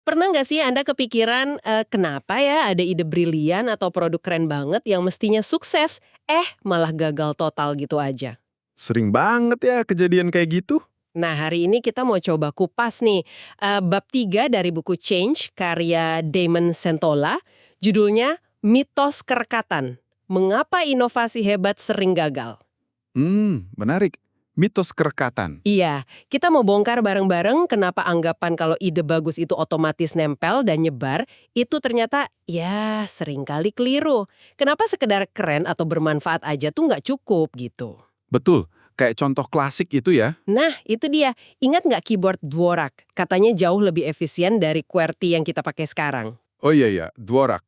Pernah nggak sih Anda kepikiran, kenapa ya ada ide brilian atau produk keren banget yang mestinya sukses, malah gagal total gitu aja? Sering banget ya kejadian kayak gitu. Nah, hari ini kita mau coba kupas nih, bab 3 dari buku Change karya Damon Centola, judulnya Mitos Kerekatan, Mengapa Inovasi Hebat Sering Gagal. Menarik. Mitos kerekatan. Iya, kita mau bongkar bareng-bareng kenapa anggapan kalau ide bagus itu otomatis nempel dan nyebar, itu ternyata ya seringkali keliru. Kenapa sekedar keren atau bermanfaat aja tuh nggak cukup gitu. Betul, kayak contoh klasik itu ya. Nah, itu dia. Ingat nggak keyboard Dvorak? Katanya jauh lebih efisien dari QWERTY yang kita pakai sekarang. Oh iya, Dvorak.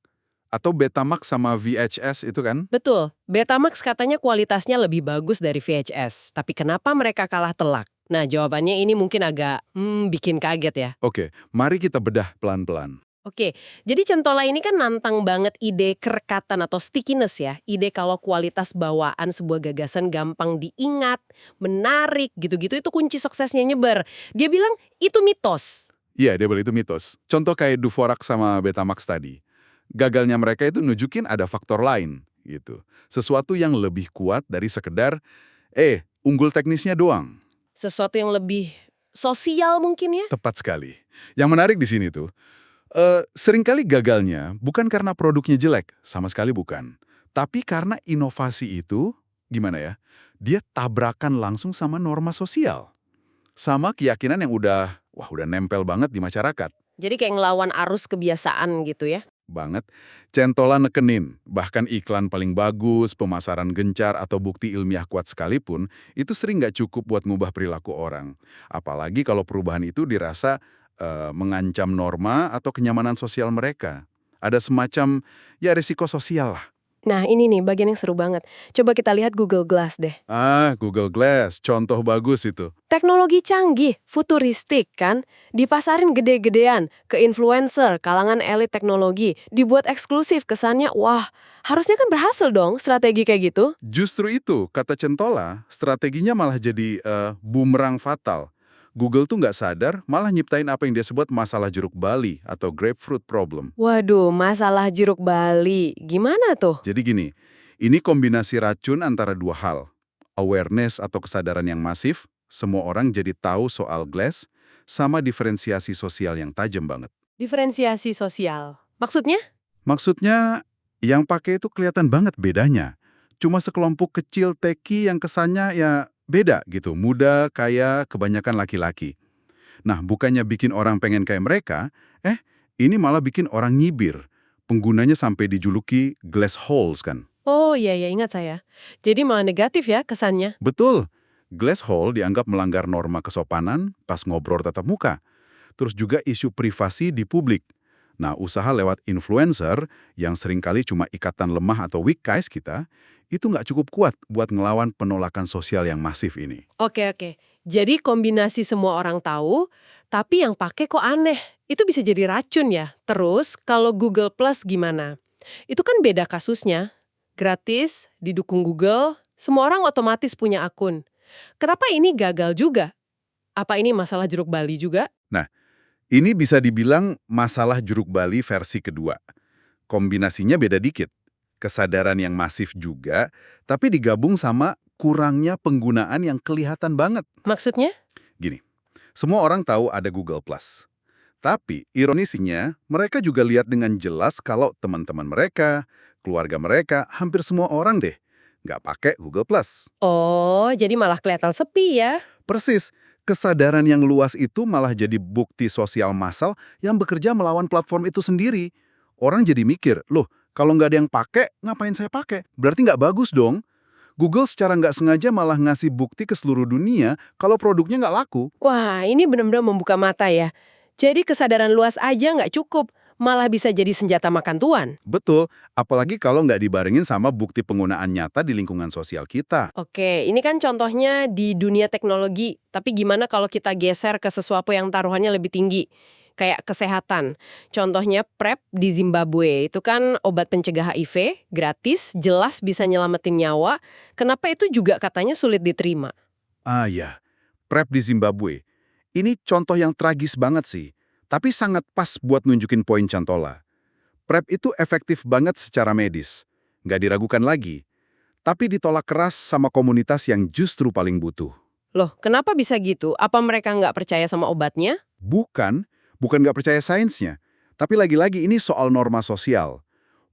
Atau Betamax sama VHS itu kan? Betul, Betamax katanya kualitasnya lebih bagus dari VHS. Tapi kenapa mereka kalah telak? Nah, jawabannya ini mungkin agak, bikin kaget ya. Oke, mari kita bedah pelan-pelan. Oke, jadi Centola ini kan nantang banget ide kerekatan atau stickiness ya. Ide kalau kualitas bawaan sebuah gagasan gampang diingat, menarik, gitu-gitu itu kunci suksesnya nyebar. Dia bilang itu mitos. Iya, dia bilang itu mitos. Contoh kayak Dvorak sama Betamax tadi. Gagalnya mereka itu nunjukin ada faktor lain, gitu. Sesuatu yang lebih kuat dari sekedar, unggul teknisnya doang. Sesuatu yang lebih sosial mungkin ya? Tepat sekali. Yang menarik di sini tuh, seringkali gagalnya bukan karena produknya jelek, sama sekali bukan. Tapi karena inovasi itu, gimana ya, dia tabrakan langsung sama norma sosial. Sama keyakinan yang udah nempel banget di masyarakat. Jadi kayak ngelawan arus kebiasaan gitu ya? Banget. Centola nekenin, bahkan iklan paling bagus, pemasaran gencar, atau bukti ilmiah kuat sekalipun, itu sering nggak cukup buat ngubah perilaku orang. Apalagi kalau perubahan itu dirasa mengancam norma atau kenyamanan sosial mereka. Ada semacam, ya risiko sosial lah. Nah ini nih bagian yang seru banget. Coba kita lihat Google Glass deh. Google Glass, contoh bagus itu. Teknologi canggih, futuristik kan, dipasarin gede-gedean, ke influencer, kalangan elit teknologi, dibuat eksklusif kesannya, wah, harusnya kan berhasil dong strategi kayak gitu. Justru itu, kata Centola, strateginya malah jadi bumerang fatal. Google tuh nggak sadar, malah nyiptain apa yang dia sebut masalah jeruk Bali atau grapefruit problem. Waduh, masalah jeruk Bali, gimana tuh? Jadi gini, ini kombinasi racun antara dua hal. Awareness atau kesadaran yang masif, semua orang jadi tahu soal glass, sama diferensiasi sosial yang tajam banget. Diferensiasi sosial. Maksudnya? Maksudnya, yang pakai itu kelihatan banget bedanya. Cuma sekelompok kecil teki yang kesannya ya beda gitu, muda, kaya, kebanyakan laki-laki. Nah, bukannya bikin orang pengen kayak mereka, ini malah bikin orang nyibir. Penggunanya sampai dijuluki glass holes kan. Oh iya, iya ingat saya. Jadi malah negatif ya kesannya. Betul, glass hole dianggap melanggar norma kesopanan pas ngobrol tatap muka. Terus juga isu privasi di publik. Nah, usaha lewat influencer yang seringkali cuma ikatan lemah atau weak guys kita, itu nggak cukup kuat buat ngelawan penolakan sosial yang masif ini. Oke, oke. Jadi kombinasi semua orang tahu, tapi yang pakai kok aneh. Itu bisa jadi racun ya. Terus kalau Google Plus gimana? Itu kan beda kasusnya. Gratis, didukung Google, semua orang otomatis punya akun. Kenapa ini gagal juga? Apa ini masalah jeruk Bali juga? Nah, ini bisa dibilang masalah jeruk Bali versi kedua. Kombinasinya beda dikit. Kesadaran yang masif juga, tapi digabung sama kurangnya penggunaan yang kelihatan banget. Maksudnya? Gini, semua orang tahu ada Google+. Tapi, ironisnya, mereka juga lihat dengan jelas kalau teman-teman mereka, keluarga mereka, hampir semua orang deh, nggak pakai Google+. Oh, jadi malah kelihatan sepi ya? Persis, kesadaran yang luas itu malah jadi bukti sosial massal yang bekerja melawan platform itu sendiri. Orang jadi mikir, loh, kalau nggak ada yang pakai, ngapain saya pakai? Berarti nggak bagus dong. Google secara nggak sengaja malah ngasih bukti ke seluruh dunia kalau produknya nggak laku. Wah, ini benar-benar membuka mata ya. Jadi kesadaran luas aja nggak cukup, malah bisa jadi senjata makan tuan. Betul, apalagi kalau nggak dibarengin sama bukti penggunaan nyata di lingkungan sosial kita. Oke, ini kan contohnya di dunia teknologi. Tapi gimana kalau kita geser ke sesuatu yang taruhannya lebih tinggi? Kayak kesehatan. Contohnya PrEP di Zimbabwe. Itu kan obat pencegah HIV, gratis, jelas bisa nyelamatin nyawa. Kenapa itu juga katanya sulit diterima? Ah ya, PrEP di Zimbabwe. Ini contoh yang tragis banget sih. Tapi sangat pas buat nunjukin poin Cantola. PrEP itu efektif banget secara medis. Nggak diragukan lagi. Tapi ditolak keras sama komunitas yang justru paling butuh. Loh, kenapa bisa gitu? Apa mereka nggak percaya sama obatnya? Bukan nggak percaya sainsnya. Tapi lagi-lagi ini soal norma sosial.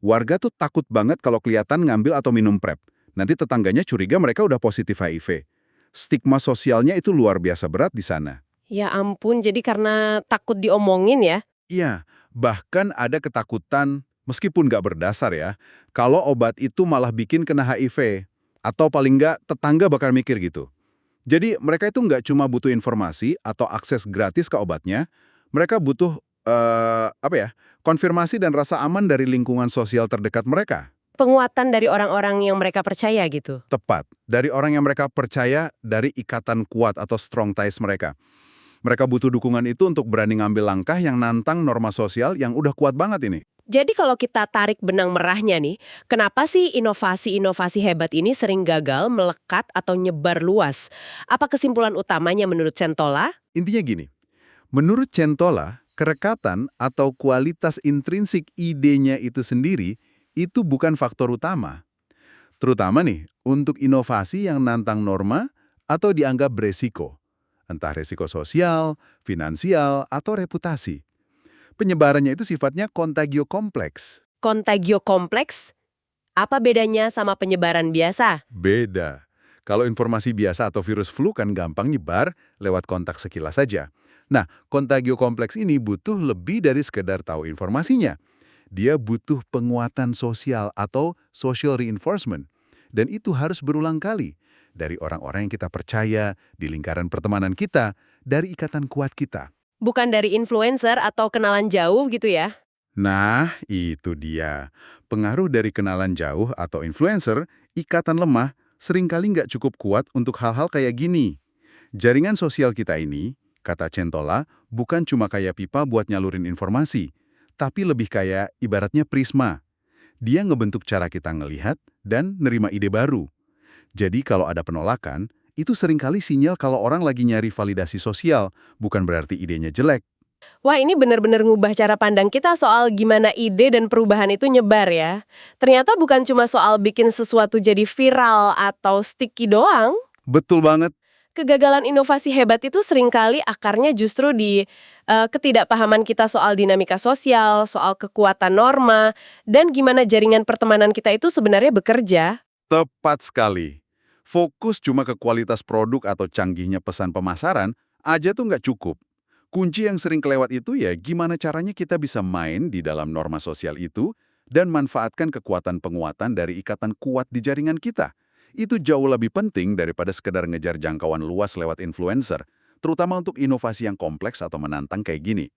Warga tuh takut banget kalau kelihatan ngambil atau minum PrEP. Nanti tetangganya curiga mereka udah positif HIV. Stigma sosialnya itu luar biasa berat di sana. Ya ampun, jadi karena takut diomongin ya? Iya, bahkan ada ketakutan, meskipun nggak berdasar ya, kalau obat itu malah bikin kena HIV. Atau paling nggak tetangga bakal mikir gitu. Jadi mereka itu nggak cuma butuh informasi atau akses gratis ke obatnya, mereka butuh konfirmasi dan rasa aman dari lingkungan sosial terdekat mereka. Penguatan dari orang-orang yang mereka percaya gitu. Tepat, dari orang yang mereka percaya dari ikatan kuat atau strong ties mereka. Mereka butuh dukungan itu untuk berani ngambil langkah yang nantang norma sosial yang udah kuat banget ini. Jadi kalau kita tarik benang merahnya nih, kenapa sih inovasi-inovasi hebat ini sering gagal, melekat, atau nyebar luas? Apa kesimpulan utamanya menurut Centola? Intinya gini, menurut Centola, kerekatan atau kualitas intrinsik idenya itu sendiri itu bukan faktor utama. Terutama nih, untuk inovasi yang nantang norma atau dianggap beresiko. Entah resiko sosial, finansial, atau reputasi. Penyebarannya itu sifatnya kontagio kompleks. Kontagio kompleks? Apa bedanya sama penyebaran biasa? Beda. Kalau informasi biasa atau virus flu kan gampang nyebar lewat kontak sekilas saja. Nah, kontagio kompleks ini butuh lebih dari sekedar tahu informasinya. Dia butuh penguatan sosial atau social reinforcement. Dan itu harus berulang kali. Dari orang-orang yang kita percaya, di lingkaran pertemanan kita, dari ikatan kuat kita. Bukan dari influencer atau kenalan jauh gitu ya? Nah, itu dia. Pengaruh dari kenalan jauh atau influencer, ikatan lemah, seringkali nggak cukup kuat untuk hal-hal kayak gini. Jaringan sosial kita ini, kata Centola, bukan cuma kayak pipa buat nyalurin informasi, tapi lebih kayak ibaratnya prisma. Dia ngebentuk cara kita ngelihat dan nerima ide baru. Jadi kalau ada penolakan, itu seringkali sinyal kalau orang lagi nyari validasi sosial, bukan berarti idenya jelek. Wah, ini benar-benar ngubah cara pandang kita soal gimana ide dan perubahan itu nyebar ya. Ternyata bukan cuma soal bikin sesuatu jadi viral atau sticky doang. Betul banget. Kegagalan inovasi hebat itu seringkali akarnya justru di ketidakpahaman kita soal dinamika sosial, soal kekuatan norma, dan gimana jaringan pertemanan kita itu sebenarnya bekerja. Tepat sekali. Fokus cuma ke kualitas produk atau canggihnya pesan pemasaran aja tuh nggak cukup. Kunci yang sering kelewat itu ya gimana caranya kita bisa main di dalam norma sosial itu dan manfaatkan kekuatan penguatan dari ikatan kuat di jaringan kita. Itu jauh lebih penting daripada sekedar ngejar jangkauan luas lewat influencer, terutama untuk inovasi yang kompleks atau menantang kayak gini.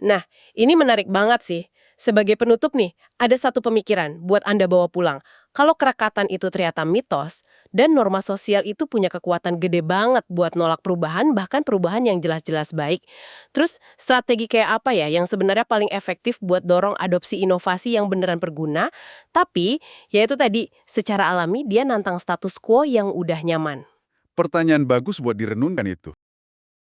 Nah, ini menarik banget sih. Sebagai penutup nih, ada satu pemikiran buat Anda bawa pulang. Kalau kerekatan itu ternyata mitos, dan norma sosial itu punya kekuatan gede banget buat nolak perubahan, bahkan perubahan yang jelas-jelas baik. Terus, strategi kayak apa ya yang sebenarnya paling efektif buat dorong adopsi inovasi yang beneran berguna, tapi, yaitu tadi, secara alami dia nantang status quo yang udah nyaman. Pertanyaan bagus buat direnungkan itu.